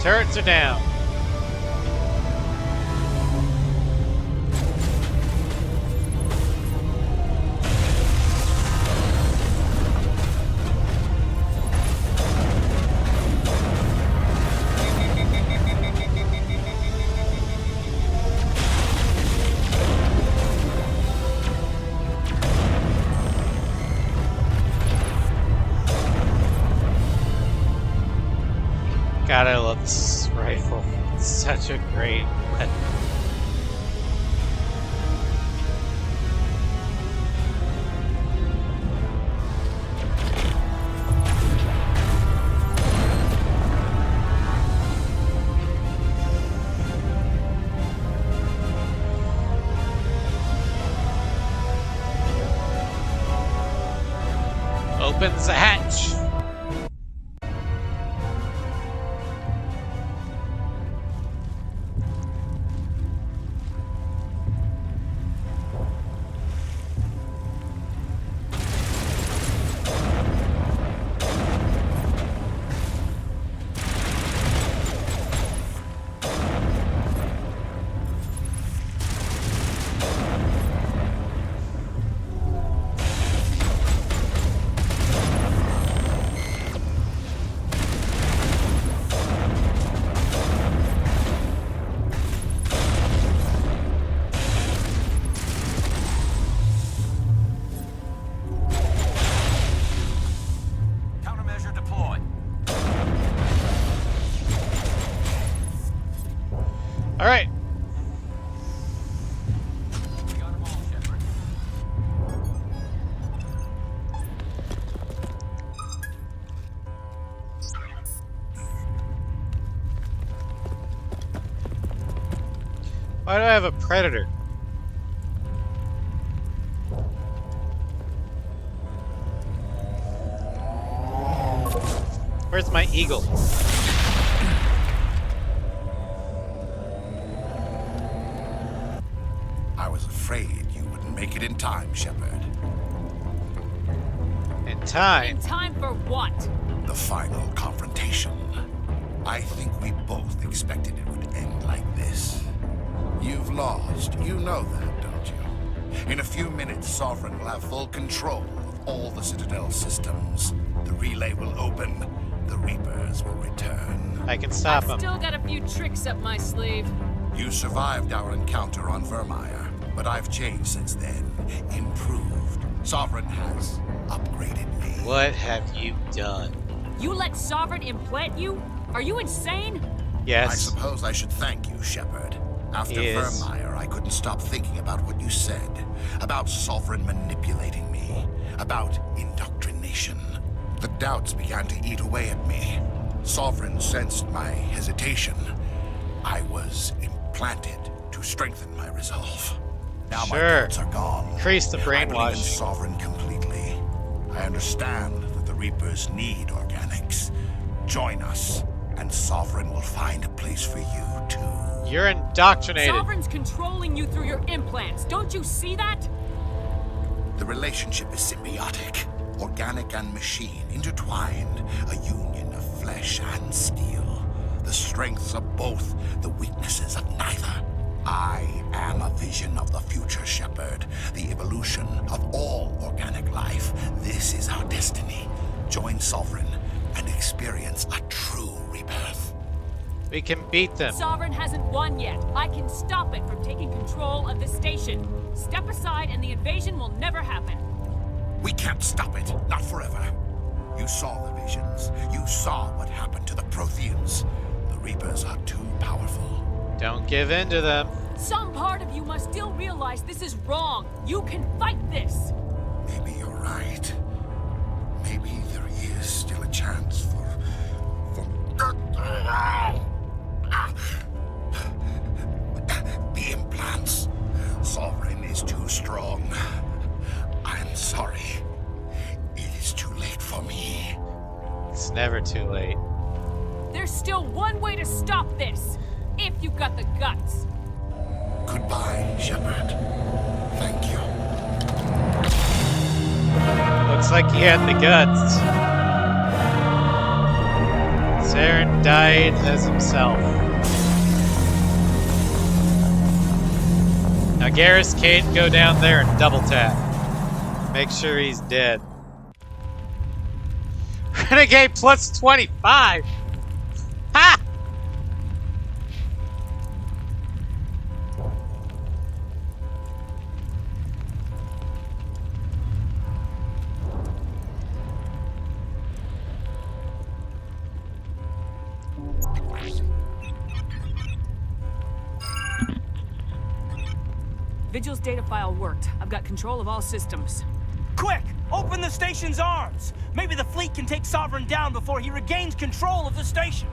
Turrets are down. God, I love this rifle. It's such a great weapon. Opens the hatch. Countermeasure deployed. All right. We got them all, Shepard. Why do I have a predator? Where's my eagle? I was afraid you wouldn't make it in time, Shepard. In time? In time for what? The final confrontation. I think we both expected it would end like this. You've lost. You know that, don't you? In a few minutes, Sovereign will have full control of all the Citadel systems. The relay will open. The Reapers will return. I can stop him. Still got a few tricks up my sleeve. You survived our encounter on Vermeer, but I've changed since then. Improved. Sovereign has upgraded me. What have you done? You let Sovereign implant you? Are you insane? Yes. I suppose I should thank you, Shepard. After Vermeer, I couldn't stop thinking about what you said. About Sovereign manipulating me. About indoctrination. The doubts began to eat away at me. Sovereign sensed my hesitation. I was implanted to strengthen my resolve. Now my doubts are gone. Increase the I believe in brainwashing. Sovereign completely. I understand that the Reapers need organics. Join us, and Sovereign will find a place for you, too. You're indoctrinated. Sovereign's controlling you through your implants. Don't you see that? The relationship is symbiotic. Organic and machine, intertwined. A union of flesh and steel. The strengths of both, the weaknesses of neither. I am a vision of the future, Shepard. The evolution of all organic life. This is our destiny. Join Sovereign and experience a true rebirth. We can beat them. Sovereign hasn't won yet. I can stop it from taking control of the station. Step aside and the invasion will never happen. We can't stop it. Not forever. You saw the visions. You saw what happened to the Protheans. The Reapers are too powerful. Don't give in to them. Some part of you must still realize this is wrong. You can fight this. Maybe you're right. Maybe there is still a chance for the implants. Sovereign is too strong. I'm sorry. It is too late for me. It's never too late. There's still one way to stop this. If you've got the guts. Goodbye, Shepard. Thank you. Looks like he had the guts. Saren died as himself. Now Garrus can't go down there and double tap. Make sure he's dead. Renegade plus 25! Ha! Vigil's data file worked. I've got control of all systems. Quick! Open the station's arms! Maybe the fleet can take Sovereign down before he regains control of the station!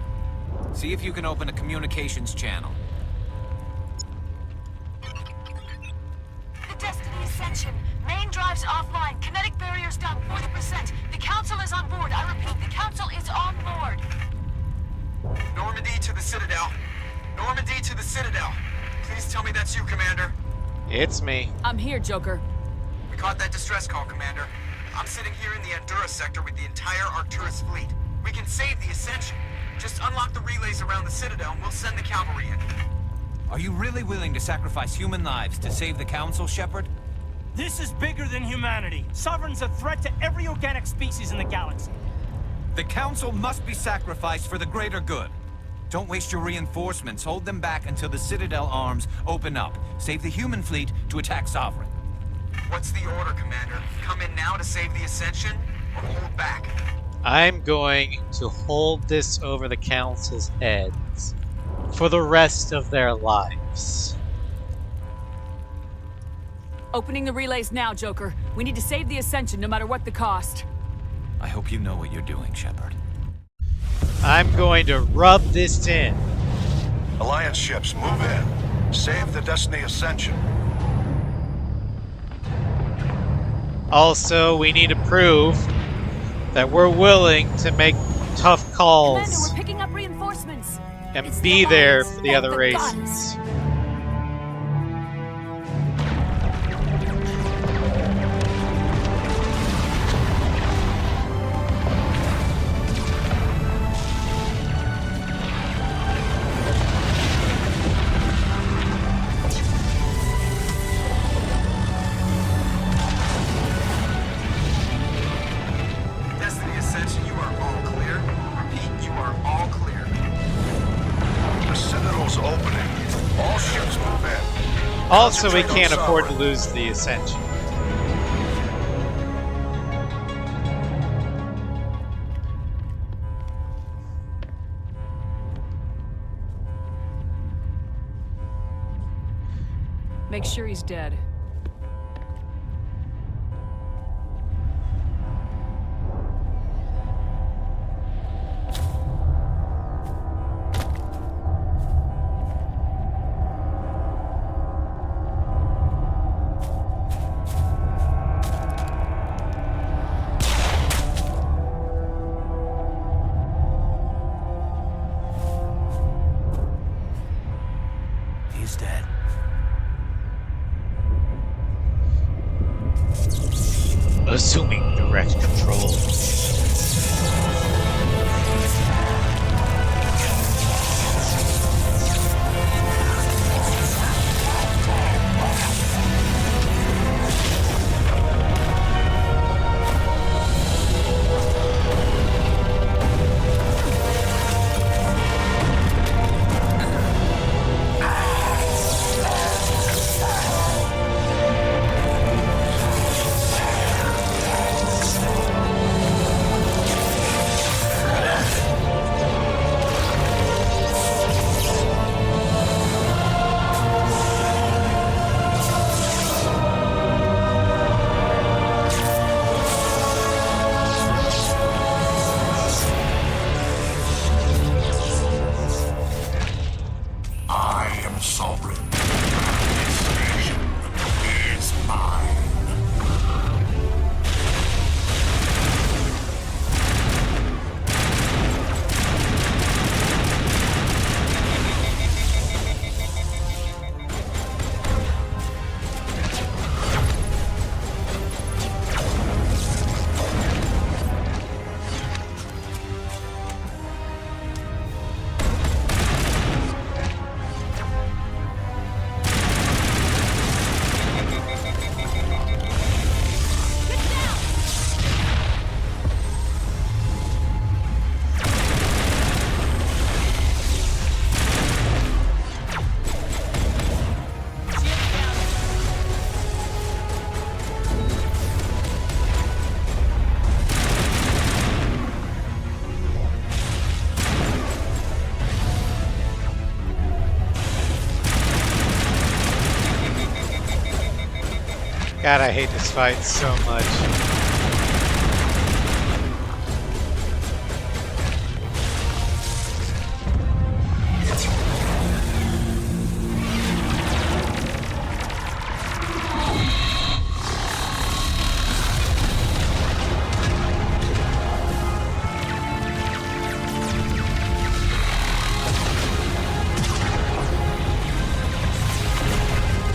See if you can open a communications channel. The Destiny Ascension. Main drives offline. Kinetic barriers down 40%. The Council is on board. I repeat, the Council is on board. Normandy to the Citadel. Normandy to the Citadel. Please tell me that's you, Commander. It's me. I'm here, Joker. We caught that distress call, Commander. I'm sitting here in the Andurra sector with the entire Arcturus fleet. We can save the Ascension. Just unlock the relays around the Citadel and we'll send the cavalry in. Are you really willing to sacrifice human lives to save the Council, Shepard? This is bigger than humanity. Sovereign's a threat to every organic species in the galaxy. The Council must be sacrificed for the greater good. Don't waste your reinforcements. Hold them back until the Citadel arms open up. Save the human fleet to attack Sovereign. What's the order, Commander? Come in now to save the Ascension, or hold back? I'm going to hold this over the Council's heads for the rest of their lives. Opening the relays now, Joker. We need to save the Ascension no matter what the cost. I hope you know what you're doing, Shepard. I'm going to rub this in. Alliance ships, move in. Save the Destiny Ascension. Also, we need to prove that we're willing to make tough Commander, calls we're picking up reinforcements. and It's be the there Alliance. for the Thank other the gods. races. Destiny Ascension, you are all clear. Repeat, you are all clear. The Citadel's opening. All ships move in. Also, we Concentrate on can't afford to Sovereign. lose the Ascension. Make sure he's dead. He's dead. Assuming direct control. God, I hate this fight so much.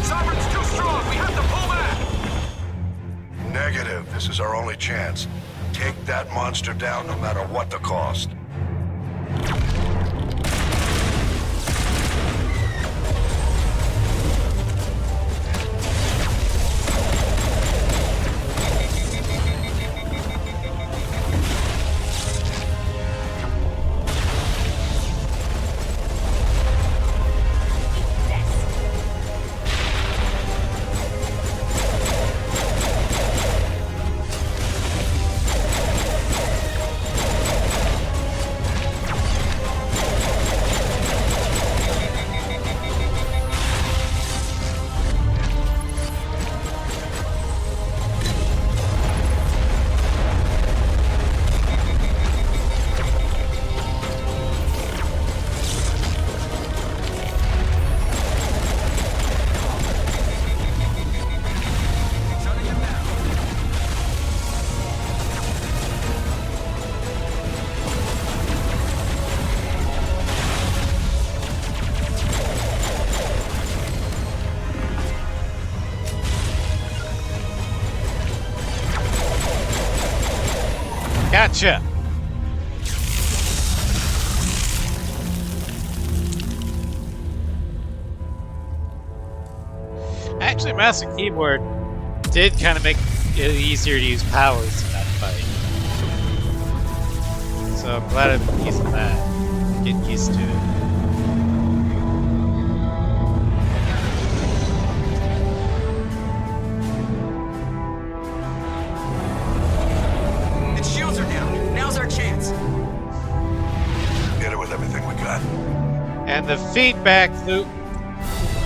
Sovereign's too strong. We have to pull back. Negative. This is our only chance. Take that monster down no matter what the cost. Gotcha! Actually, mouse and keyboard did kind of make it easier to use powers in that fight. So I'm glad I'm using that. Getting used to it. Its shields are down. Now's our chance. Hit it with everything we got. And the feedback loop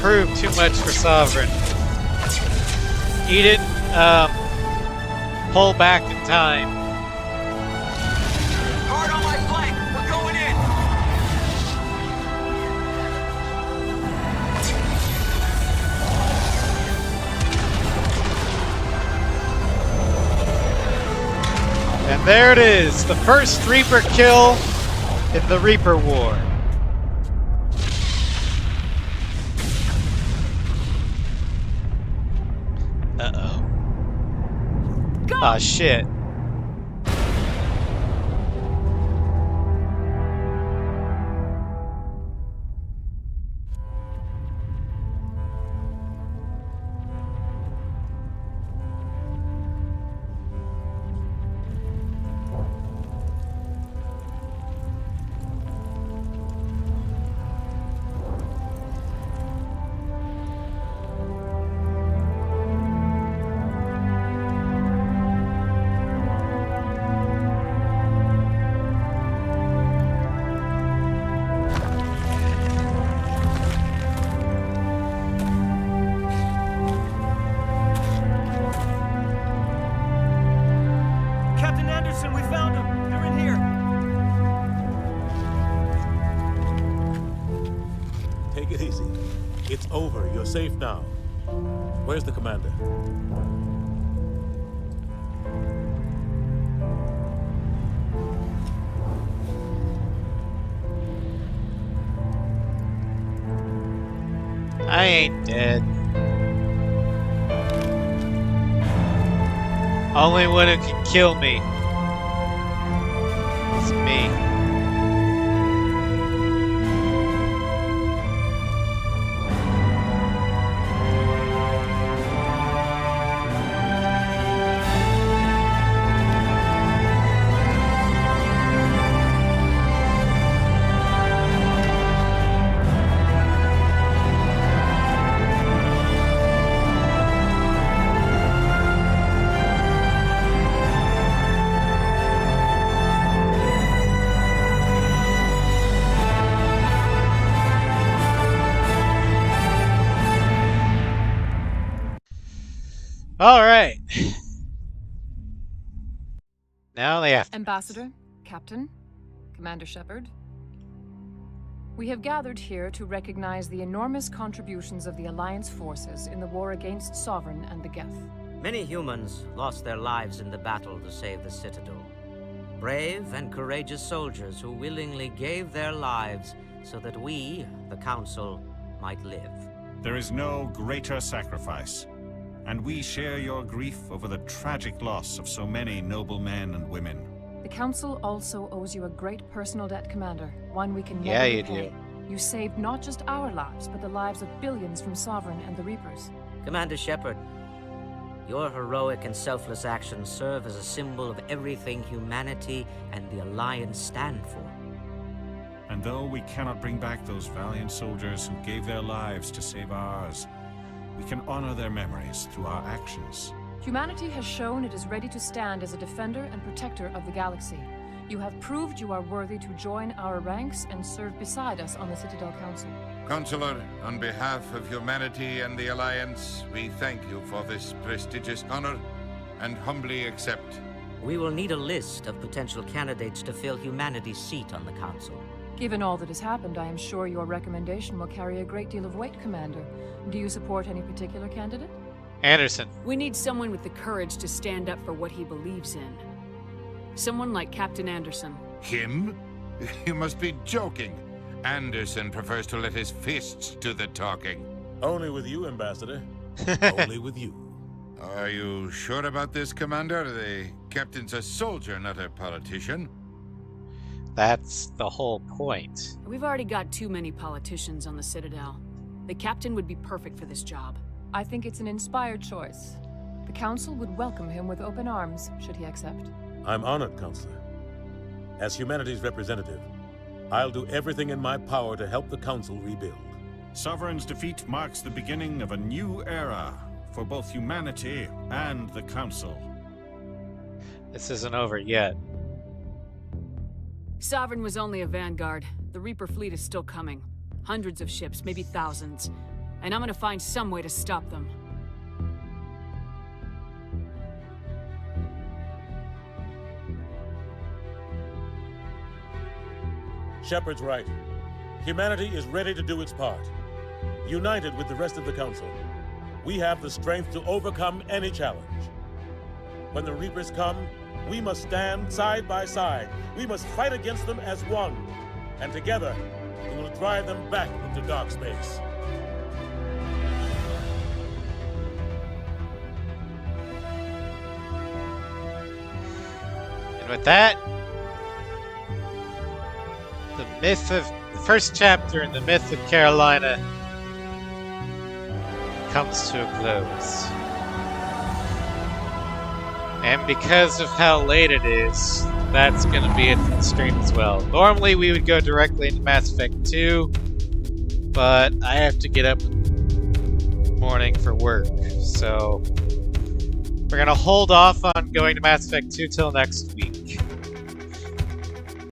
proved too much for Sovereign. He didn't pull back in time. Hard on my flank. We're going in. And there it is, the first Reaper kill in the Reaper War. Uh-oh. Aw, shit. Captain Anderson, we found them. They're in here. Take it easy. It's over. You're safe now. Where's the commander? I ain't dead. Only one who can kill me is me. Alright. Now they have to. Ambassador, Captain, Commander Shepard. We have gathered here to recognize the enormous contributions of the Alliance forces in the war against Sovereign and the Geth. Many humans lost their lives in the battle to save the Citadel. Brave and courageous soldiers who willingly gave their lives so that we, the Council, might live. There is no greater sacrifice, and we share your grief over the tragic loss of so many noble men and women. The Council also owes you a great personal debt, Commander, one we can never Yeah, you repay. do. You saved not just our lives, but the lives of billions from Sovereign and the Reapers. Commander Shepard, your heroic and selfless actions serve as a symbol of everything humanity and the Alliance stand for. And though we cannot bring back those valiant soldiers who gave their lives to save ours, we can honor their memories through our actions. Humanity has shown it is ready to stand as a defender and protector of the galaxy. You have proved you are worthy to join our ranks and serve beside us on the Citadel Council. Counselor, on behalf of humanity and the Alliance, we thank you for this prestigious honor and humbly accept. We will need a list of potential candidates to fill humanity's seat on the Council. Given all that has happened, I am sure your recommendation will carry a great deal of weight, Commander. Do you support any particular candidate? Anderson. We need someone with the courage to stand up for what he believes in. Someone like Captain Anderson. Him? You must be joking. Anderson prefers to let his fists do the talking. Only with you, Ambassador. Only with you. Are you sure about this, Commander? The captain's a soldier, not a politician. That's the whole point. We've already got too many politicians on the Citadel. The captain would be perfect for this job. I think it's an inspired choice. The Council would welcome him with open arms, should he accept. I'm honored, Counselor. As humanity's representative, I'll do everything in my power to help the Council rebuild. Sovereign's defeat marks the beginning of a new era for both humanity and the Council. This isn't over yet. Sovereign was only a vanguard. The Reaper fleet is still coming. Hundreds of ships, maybe thousands. And I'm gonna find some way to stop them. Shepard's right. Humanity is ready to do its part. United with the rest of the Council, we have the strength to overcome any challenge. When the Reapers come, we must stand side by side. We must fight against them as one. And together, we will drive them back into dark space. And with that, the first chapter in the myth of Carolina comes to a close. And because of how late it is, that's going to be it for the stream as well. Normally we would go directly into Mass Effect 2, but I have to get up in the morning for work, so we're going to hold off on going to Mass Effect 2 till next week.